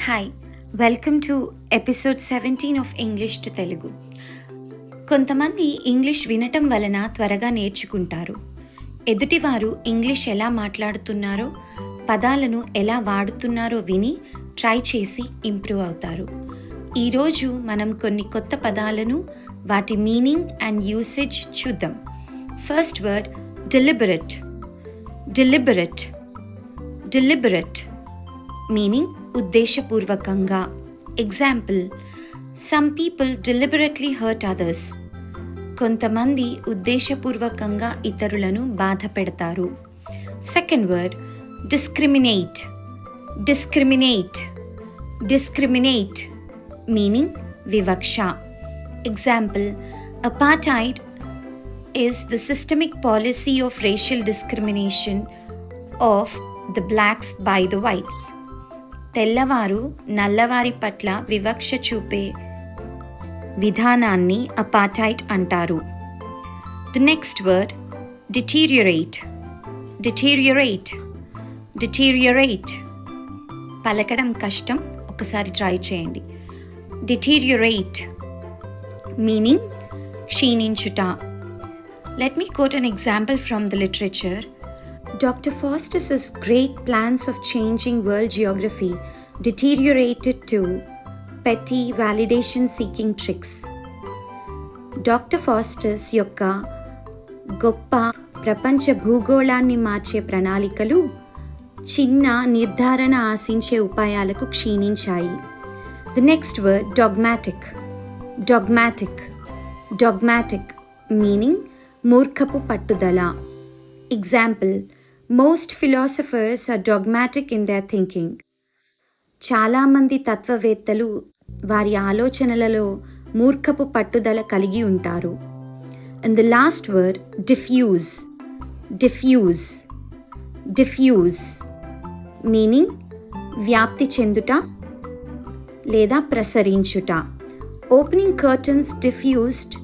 Hi, welcome to episode 17 of English to Telugu. కొంతమంది English వినటం వలన త్వరగా నేర్చుకుంటారు. ఎదుటివారు ఇంగ్లీష్ ఎలా మాట్లాడుతున్నారో, పదాలను ఎలా వాడుతున్నారో విని ట్రై చేసి ఇంప్రూవ్ అవుతారు. ఈరోజు మనం కొన్ని కొత్త పదాలను, వాటి మీనింగ్ అండ్ యూసేజ్ చూద్దాం. First word deliberate. deliberate deliberate meaning ఉద్దేశపూర్వకంగా. Example, some people deliberately hurt others. కొంతమంది ఉద్దేశపూర్వకంగా ఇతరులను బాధ పెడతారు. Second word discriminate. discriminate discriminate meaning వివక్ష. Example, apartheid is the systemic policy of racial discrimination of the blacks by the whites. తెల్లవారు నల్లవారి పట్ల వివక్ష చూపే విధానాన్ని అపార్టైడ్ అంటారు. The next word deteriorate. deteriorate deteriorate పలకడం కష్టం, ఒకసారి ట్రై చేయండి. deteriorate మీనింగ్ క్షీణించుట. Let me quote an example from the literature. Dr. Faustus's great plans of changing world geography deteriorated to petty validation-seeking tricks. Doctor Faustus యొక్క గొప్ప ప్రపంచ భూగోళాన్ని మార్చే ప్రణాళికలు చిన్న నిర్ధారణ ఆశించే ఉపాయాలకు క్షీణించాయి. The next word dogmatic. dogmatic dogmatic meaning మూర్ఖపు పట్టుదల. Example, most philosophers are dogmatic in their thinking. చాలామంది తత్వవేత్తలు వారి ఆలోచనలలో మూర్ఖపు పట్టుదల కలిగి ఉంటారు. And the last word diffuse. diffuse diffuse meaning వ్యాప్తి చెందుట లేదా ప్రసరించుట. Opening curtains diffused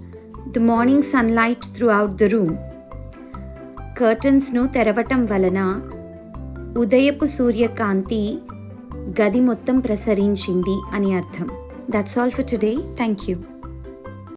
the morning sunlight throughout the room. కర్టన్స్ను తెరవటం వలన ఉదయపు సూర్యకాంతి గది మొత్తం ప్రసరించింది అని అర్థం. That's all for today. Thank you.